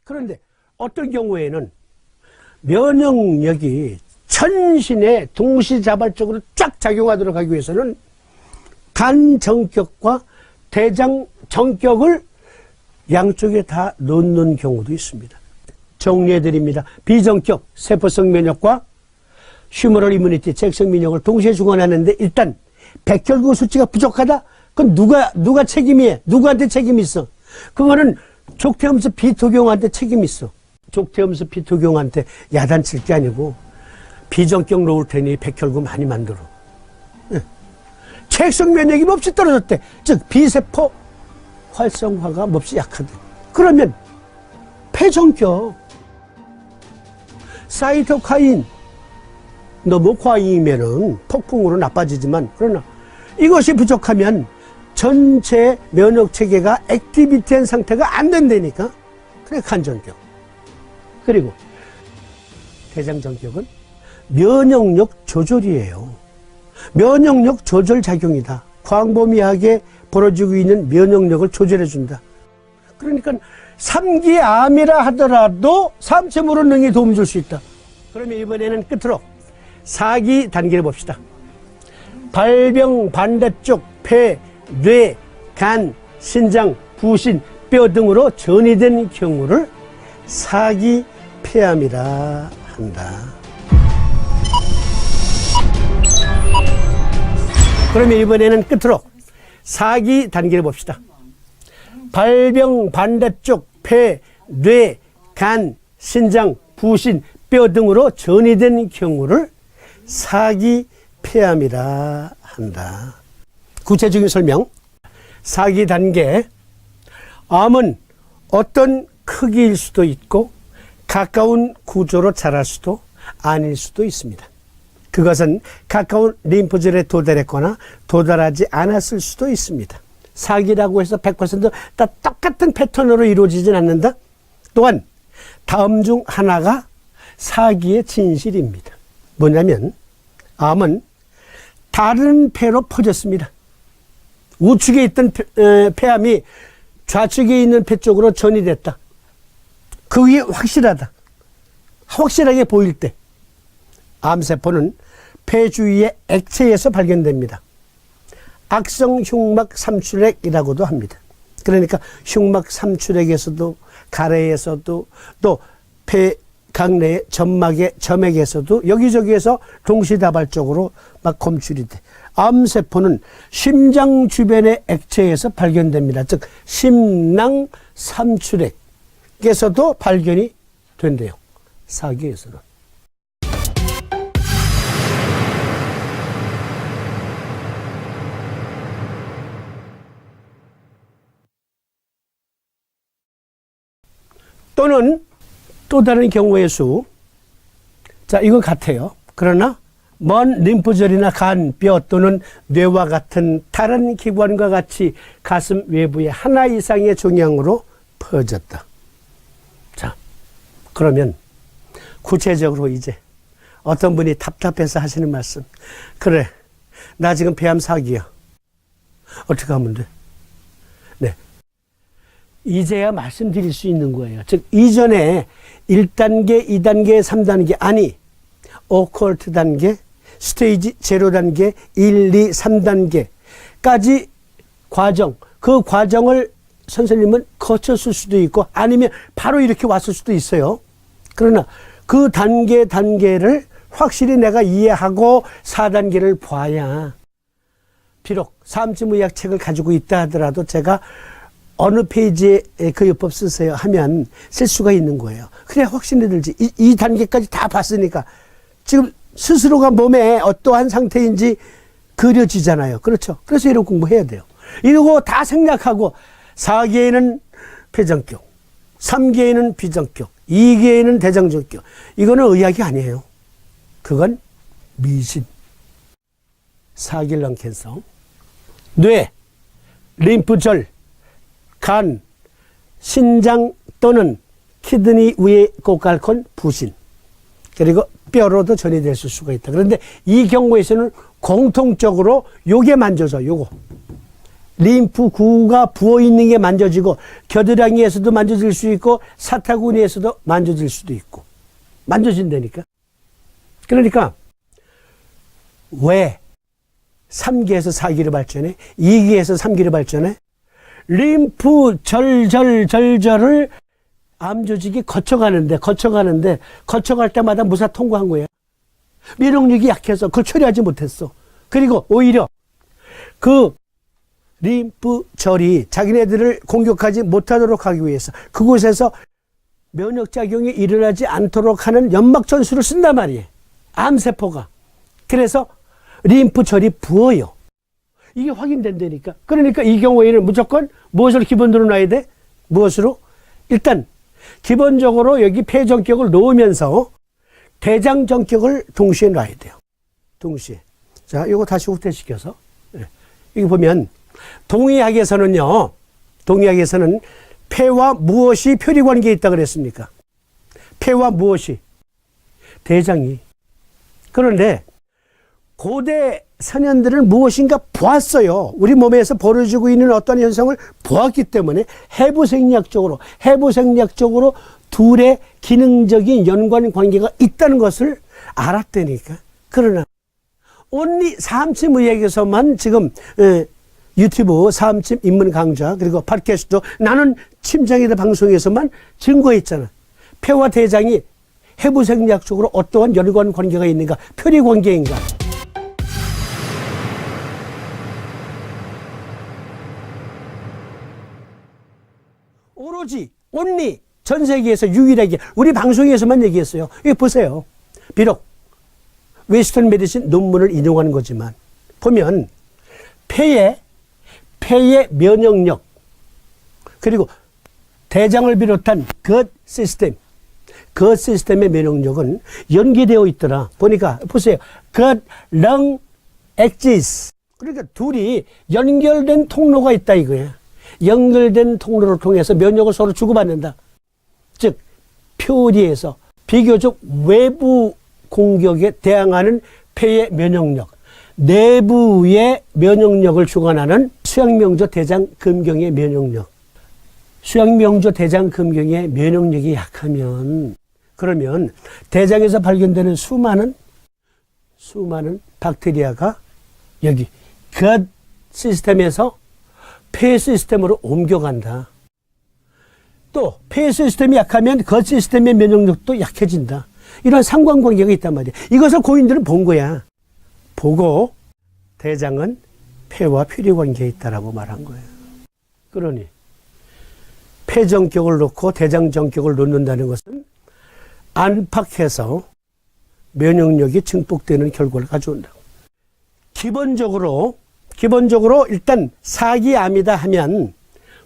그런데 어떤 경우에는 면역력이 전신에 동시자발적으로 쫙 작용하도록 하기 위해서는 간 정격과 대장 정격을 양쪽에 다 놓는 경우도 있습니다. 정리해드립니다. 비정격 세포성 면역과 휴머럴 이뮤니티 재액성 면역을 동시에 주관하는데 일단 백혈구 수치가 부족하다? 그건 누가 책임이에요? 누구한테 책임이 있어? 그거는 족태음수 비토경한테 책임이 있어. 족태음수 비토경한테 야단칠 게 아니고 비정격 놓을 테니 백혈구 많이 만들어. 네. 체액성 면역이 몹시 떨어졌대. 즉 비세포 활성화가 몹시 약하대. 그러면 폐정격 사이토카인 너무 과잉이면은 폭풍으로 나빠지지만 그러나 이것이 부족하면 전체 면역 체계가 액티비티한 상태가 안 된다니까. 그래 간정격. 그리고 대장정격은 면역력 조절이에요. 면역력 조절 작용이다. 광범위하게 벌어지고 있는 면역력을 조절해준다. 그러니까 3기 암이라 하더라도 삼체물은 능히 도움 줄 수 있다. 그러면 이번에는 끝으로 4기 단계를 봅시다. 발병 반대쪽 폐, 뇌, 간, 신장, 부신, 뼈 등으로 전이된 경우를 4기 폐암이라 한다. 그러면 이번에는 끝으로 4기 단계를 봅시다. 발병 반대쪽 폐, 뇌, 간, 신장, 부신, 뼈 등으로 전이된 경우를 4기 폐암이라 한다. 구체적인 설명. 4기 단계. 암은 어떤 크기일 수도 있고 가까운 구조로 자랄 수도 아닐 수도 있습니다. 그것은 가까운 림프절에 도달했거나 도달하지 않았을 수도 있습니다. 4기라고 해서 100% 다 똑같은 패턴으로 이루어지진 않는다. 또한 다음 중 하나가 4기의 진실입니다. 뭐냐면 암은 다른 폐로 퍼졌습니다. 우측에 있던 폐암이 좌측에 있는 폐 쪽으로 전이됐다. 그게 확실하다. 확실하게 보일 때 암세포는 폐 주위의 액체에서 발견됩니다. 악성 흉막 삼출액이라고도 합니다. 그러니까 흉막 삼출액에서도 가래에서도 또 폐 강내의 점막의 점액에서도 여기저기에서 동시다발적으로 막 검출이 돼. 암세포는 심장 주변의 액체에서 발견됩니다. 즉 심낭 삼출액에서도 발견이 된대요. 4기에서는. 또는 또 다른 경우의 수. 자, 이거 같아요. 그러나 먼 림프절이나 간, 뼈 또는 뇌와 같은 다른 기관과 같이 가슴 외부에 하나 이상의 종양으로 퍼졌다. 자, 그러면 구체적으로 이제 어떤 분이 답답해서 하시는 말씀. 그래, 나 지금 폐암 4기야. 어떻게 하면 돼? 네. 이제야 말씀드릴 수 있는 거예요. 즉 이전에 1단계, 2단계, 3단계 아니 오컬트 단계, 스테이지 0 단계, 1, 2, 3단계까지 과정, 그 과정을 선생님은 거쳤을 수도 있고 아니면 바로 이렇게 왔을 수도 있어요. 그러나 그 단계를 확실히 내가 이해하고 4단계를 봐야 비록 삼지무의학 책을 가지고 있다 하더라도 제가 어느 페이지에 그 요법 쓰세요 하면 쓸 수가 있는 거예요. 그래야 확신이 들지. 이 단계까지 다 봤으니까 지금 스스로가 몸에 어떠한 상태인지 그려지잖아요. 그렇죠? 그래서 이런 공부해야 돼요. 이러고 다 생략하고 4기에는 폐정격, 3기에는 비정격, 2기에는 대장정격. 이거는 의학이 아니에요. 그건 미신. 4기 런 캔서, 뇌, 림프절, 간, 신장 또는 키드니 위에 고칼콘 부신, 그리고 뼈로도 전이될 수가 있다. 그런데 이 경우에서는 공통적으로 요게 만져져. 요거 림프구가 부어있는 게 만져지고 겨드랑이에서도 만져질 수 있고 사타구니에서도 만져질 수도 있고 만져진다니까. 그러니까 왜 3기에서 4기로 발전해? 2기에서 3기로 발전해? 림프 절절절절을 암 조직이 거쳐가는데 거쳐갈 때마다 무사 통과한 거야. 면역력이 약해서 그걸 처리하지 못했어. 그리고 오히려 그 림프절이 자기네들을 공격하지 못하도록 하기 위해서 그곳에서 면역작용이 일어나지 않도록 하는 연막전술을 쓴단 말이에요. 암세포가. 그래서 림프절이 부어요. 이게 확인된다니까. 그러니까 이 경우에는 무조건 무엇을 기본으로 놔야 돼? 무엇으로? 일단 기본적으로 여기 폐전격을 놓으면서 대장전격을 동시에 놔야 돼요. 동시에. 자, 이거 다시 후퇴시켜서. 여기 보면 동의학에서는 폐와 무엇이 표리관계에 있다고 그랬습니까? 폐와 무엇이? 대장이. 그런데 고대 선현들은 무엇인가 보았어요. 우리 몸에서 벌어지고 있는 어떤 현상을 보았기 때문에 해부생리학적으로 둘의 기능적인 연관관계가 있다는 것을 알았다니까. 그러나 온리 사암침의학에서만 지금 유튜브 사암침 입문 강좌 그리고 팟캐스트 나는 침장이다 방송에서만 증거했잖아. 폐와 대장이 해부생리학적으로 어떠한 연관관계가 있는가, 표리관계인가. 오로지 온리 전 세계에서 유일하게 우리 방송에서만 얘기했어요. 이거 보세요. 비록 웨스턴 메디신 논문을 인용하는 거지만 보면 폐의 면역력 그리고 대장을 비롯한 그 시스템의 면역력은 연계되어 있더라. 보니까 보세요. 그 lung axis. 그러니까 둘이 연결된 통로가 있다 이거야. 연결된 통로를 통해서 면역을 서로 주고받는다. 즉 표리에서 비교적 외부 공격에 대항하는 폐의 면역력, 내부의 면역력을 주관하는 수양명조 대장금경의 면역력. 수양명조 대장금경의 면역력이 약하면 그러면 대장에서 발견되는 수많은 박테리아가 여기 gut 시스템에서 폐 시스템으로 옮겨간다. 또 폐 시스템이 약하면 gut 시스템의 면역력도 약해진다. 이런 상관관계가 있단 말이야. 이것을 고인들은 본 거야. 보고 대장은 폐와 표리관계에 있다라고 말한 거예요. 그러니 폐전격을 놓고 대장전격을 놓는다는 것은 안팎에서 면역력이 증폭되는 결과를 가져온다고. 기본적으로 일단 사기암이다 하면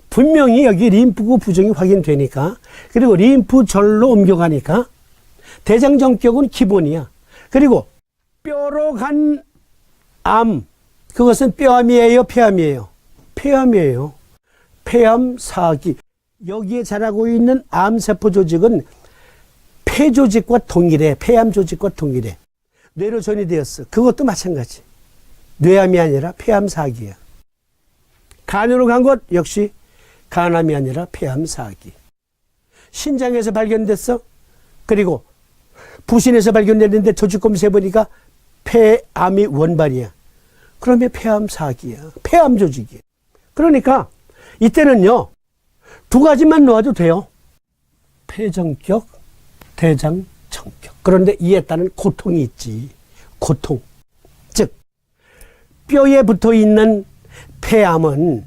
분명히 여기 림프구 부종이 확인되니까 그리고 림프절로 옮겨가니까 대장전격은 기본이야. 그리고 뼈로 간 암, 그것은 뼈암이에요, 폐암이에요? 폐암이에요. 폐암 사기. 여기에 자라고 있는 암세포 조직은 폐 조직과 동일해. 폐암 조직과 동일해. 뇌로 전이되었어. 그것도 마찬가지. 뇌암이 아니라 폐암 사기야. 간으로 간 것 역시 간암이 아니라 폐암 사기. 신장에서 발견됐어. 그리고 부신에서 발견됐는데 조직 검사해보니까 폐암이 원발이야. 그러면 폐암 사기야. 폐암 조직이야. 그러니까 이때는요. 두 가지만 놓아도 돼요. 폐전격, 대장전격. 그런데 이에 따른 고통이 있지. 고통. 즉 뼈에 붙어있는 폐암은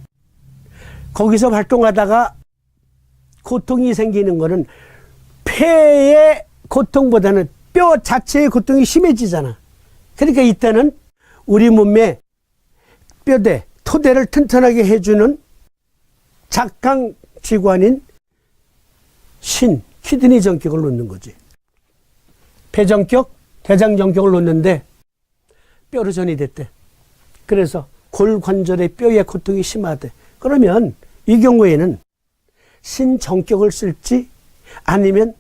거기서 활동하다가 고통이 생기는 거는 폐의 고통보다는 뼈 자체의 고통이 심해지잖아. 그러니까 이때는 우리 몸의 뼈대, 토대를 튼튼하게 해주는 작강지관인 키드니 전격을 놓는 거지. 폐전격, 대장전격을 놓는데 뼈로 전이됐대. 그래서 골관절의 뼈의 고통이 심하대. 그러면 이 경우에는 신전격을 쓸지 아니면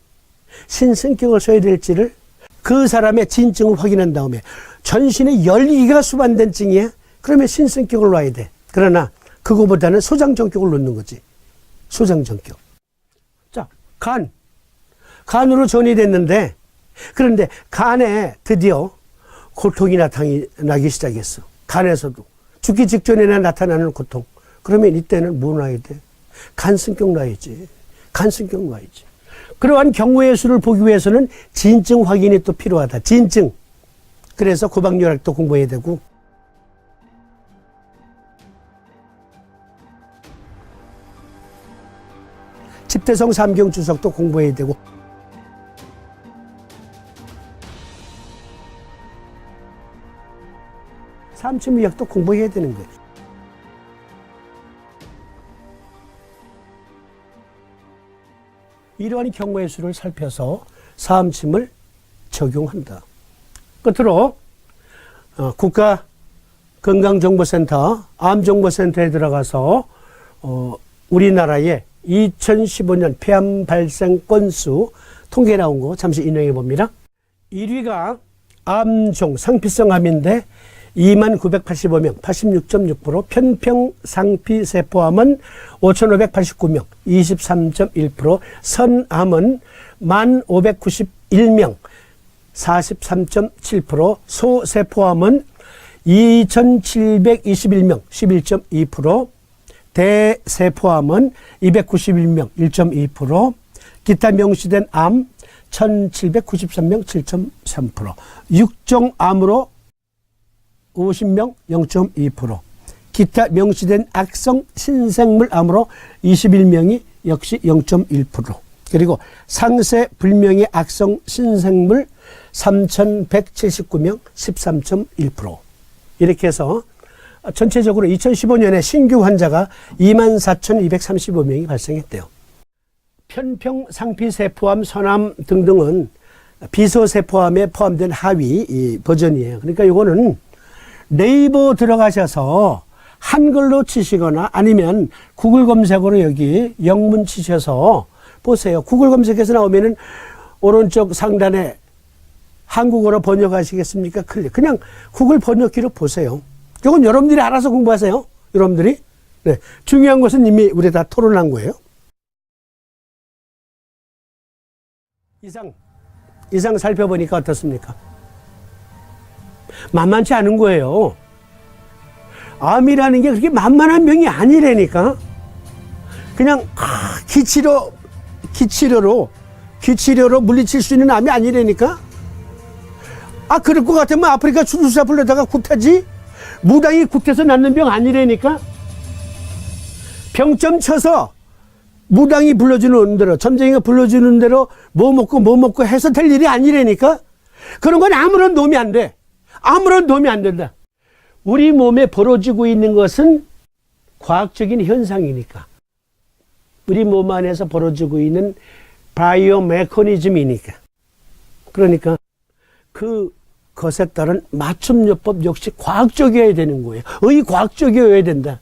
신승격을 써야 될지를 그 사람의 진증을 확인한 다음에 전신에 열기가 수반된 증이야? 그러면 신승격을 놔야 돼. 그러나 그거보다는 소장전격을 놓는 거지. 소장전격. 자, 간으로 전이 됐는데, 그런데 간에 드디어 고통이 나타나기 시작했어. 간에서도. 죽기 직전에나 나타나는 고통. 그러면 이때는 뭐 놔야 돼? 간승격 놔야지. 간승격 놔야지. 그러한 경우의 수를 보기 위해서는 진증 확인이 또 필요하다. 진증. 그래서 구박요약도 공부해야 되고. 집대성 삼경 주석도 공부해야 되고. 삼침의학도 공부해야 되는 거예요. 이러한 경우의 수를 살펴서 사암침을 적용한다. 끝으로 국가건강정보센터, 암정보센터에 들어가서 우리나라의 2015년 폐암 발생 건수 통계 나온 거 잠시 인용해 봅니다. 1위가 암종 상피성 암인데 2985명, 86.6%, 편평상피세포암은 5589명, 23.1%, 선암은 1591명, 43.7%, 소세포암은 2721명, 11.2%, 대세포암은 291명, 1.2%, 기타 명시된 암 1793명, 7.3%, 육종암으로 50명, 0.2%, 기타 명시된 악성 신생물암으로 21명이 역시 0.1%, 그리고 상세 불명의 악성 신생물 3179명, 13.1%. 이렇게 해서 전체적으로 2015년에 신규 환자가 24,235명이 발생했대요. 편평상피세포암, 선암 등등은 비소세포암에 포함된 하위 버전이에요. 그러니까 이거는 네이버 들어가셔서 한글로 치시거나 아니면 구글 검색으로 여기 영문 치셔서 보세요. 구글 검색에서 나오면은 오른쪽 상단에 한국어로 번역하시겠습니까? 클릭. 그냥 구글 번역기로 보세요. 이건 여러분들이 알아서 공부하세요. 여러분들이. 네. 중요한 것은 이미 우리 다 토론한 거예요. 이상 살펴보니까 어떻습니까? 만만치 않은 거예요. 암이라는 게 그렇게 만만한 병이 아니라니까. 그냥 기치료로 물리칠 수 있는 암이 아니라니까. 그럴 것 같으면 아프리카 추루사 불러다가 굿하지. 무당이 굿해서 낫는 병 아니라니까. 병점 쳐서 무당이 불러주는 대로, 점쟁이가 불러주는 대로 뭐 먹고 해서 될 일이 아니라니까. 그런 건 아무런 도움이 안 돼. 아무런 도움이 안 된다. 우리 몸에 벌어지고 있는 것은 과학적인 현상이니까. 우리 몸 안에서 벌어지고 있는 바이오 메커니즘이니까. 그러니까 그것에 따른 맞춤요법 역시 과학적이어야 되는 거예요. 과학적이어야 된다.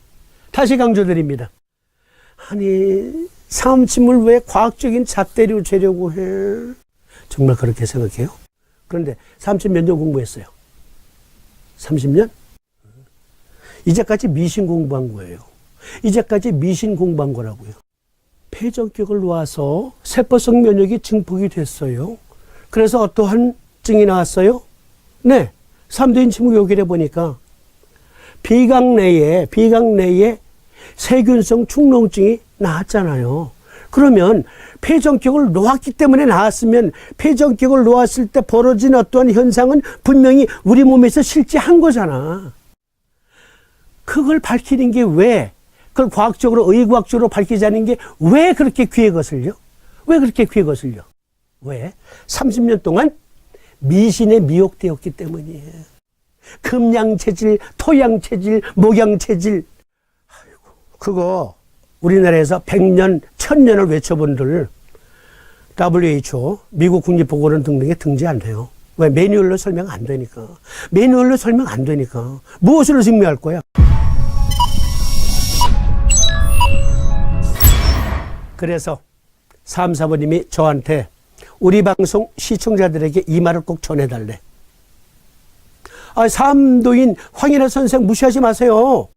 다시 강조드립니다. 아니, 사암침을 왜 과학적인 잣대로 재려고 해? 정말 그렇게 생각해요? 그런데 사암침 몇 년 공부했어요? 30년? 이제까지 미신 공부한 거예요. 이제까지 미신 공부한 거라고요. 폐전격을 놓아서 세포성 면역이 증폭이 됐어요. 그래서 어떠한 증이 나왔어요? 네. 삼두인 침구요길에 보니까 비강 내에 세균성 축농증이 나왔잖아요. 그러면 폐전격을 놓았기 때문에 나왔으면 폐전격을 놓았을 때 벌어진 어떠한 현상은 분명히 우리 몸에서 실제한 거잖아. 그걸 밝히는 게 왜, 그걸 과학적으로, 의과학적으로 밝히자는 게 왜 그렇게 귀에 거슬려? 왜 그렇게 귀에 거슬려? 왜? 30년 동안 미신에 미혹되었기 때문이에요. 금양체질, 토양체질, 목양체질. 그거 우리나라에서 100년, 1000년을 외쳐본들 WHO, 미국 국립보건원 등등에 등재 안 돼요. 왜? 매뉴얼로 설명 안 되니까. 매뉴얼로 설명 안 되니까. 무엇으로 증명할 거야? 그래서 사암사부님이 저한테 우리 방송 시청자들에게 이 말을 꼭 전해달래. 사암도인 황인하 선생 무시하지 마세요.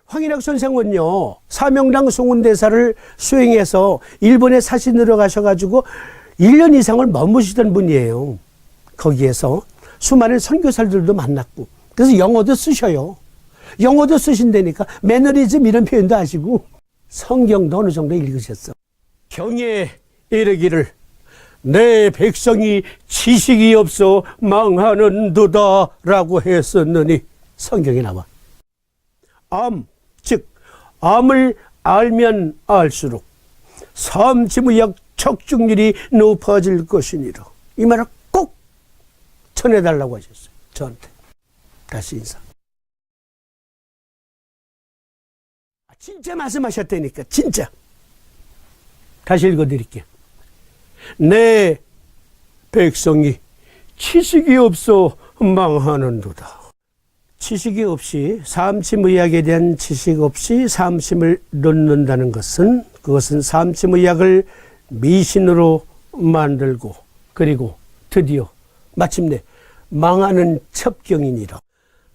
황인학 선생은요, 사명당 송은대사를 수행해서 일본에 사신으로 가셔가지고 1년 이상을 머무시던 분이에요. 거기에서 수많은 선교사들도 만났고, 그래서 영어도 쓰셔요. 영어도 쓰신다니까 매너리즘 이런 표현도 아시고 성경도 어느 정도 읽으셨어. 경에 이르기를 내 백성이 지식이 없어 망하는도다 라고 했었느니 성경에 나와. 즉 암을 알면 알수록 삼지무약 적중률이 높아질 것이니라. 이 말을 꼭 전해달라고 하셨어요. 저한테. 다시 인사. 진짜 말씀하셨다니까. 진짜. 다시 읽어드릴게요. 내 백성이 지식이 없어 망하는도다. 지식이 없이 삼심의학에 대한 지식 없이 삼심을 놓는다는 것은, 그것은 삼심의학을 미신으로 만들고 그리고 드디어 마침내 망하는 첩경이니라.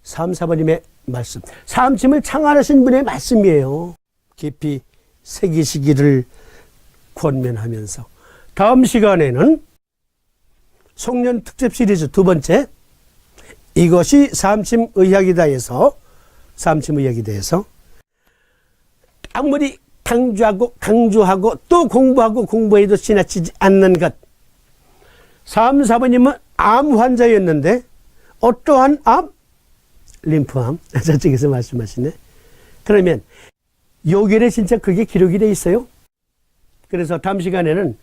3, 4번님의 말씀, 삼심을 창안하신 분의 말씀이에요. 깊이 새기시기를 권면하면서 다음 시간에는 송년 특집 시리즈 두 번째, 이것이 삼심의학이다 해서, 삼심의학에 대해서 아무리 강조하고 또 공부해도 지나치지 않는 것. 3, 4번님은 암 환자였는데 어떠한 암? 림프암. 저쪽에서 말씀하시네. 그러면 요결에 진짜 그게 기록이 돼 있어요. 그래서 다음 시간에는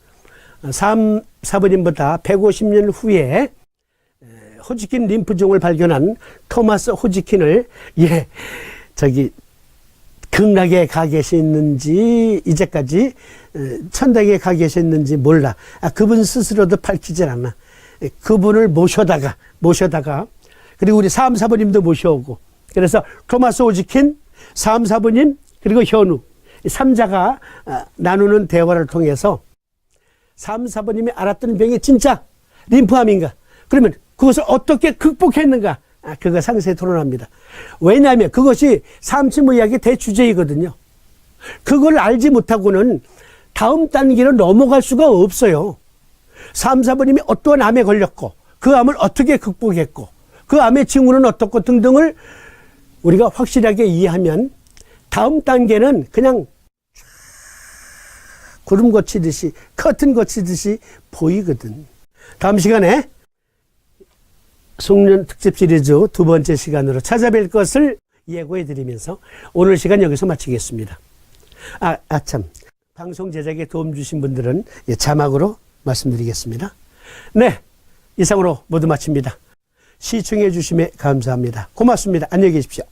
3, 4번님보다 150년 후에 호지킨 림프종을 발견한 토마스 호지킨을 극락에 가 계셨는지 이제까지 천당에 가 계셨는지 몰라. 그분 스스로도 밝히질 않아. 그분을 모셔다가 그리고 우리 3, 4번님도 모셔오고, 그래서 토마스 호지킨, 3, 4번님 그리고 현우 3자가 나누는 대화를 통해서 3, 4번님이 알았던 병이 진짜 림프암인가, 그러면 그것을 어떻게 극복했는가, 그거 상세히 토론합니다. 왜냐하면 그것이 삼심의학의 대주제이거든요. 그걸 알지 못하고는 다음 단계로 넘어갈 수가 없어요. 3, 4번님이 어떠한 암에 걸렸고 그 암을 어떻게 극복했고 그 암의 징후는 어떻고 등등을 우리가 확실하게 이해하면 다음 단계는 그냥 구름 거치듯이, 커튼 거치듯이 보이거든. 다음 시간에 송년 특집 시리즈 두 번째 시간으로 찾아뵐 것을 예고해 드리면서 오늘 시간 여기서 마치겠습니다. 참. 방송 제작에 도움 주신 분들은 자막으로 말씀드리겠습니다. 네. 이상으로 모두 마칩니다. 시청해 주심에 감사합니다. 고맙습니다. 안녕히 계십시오.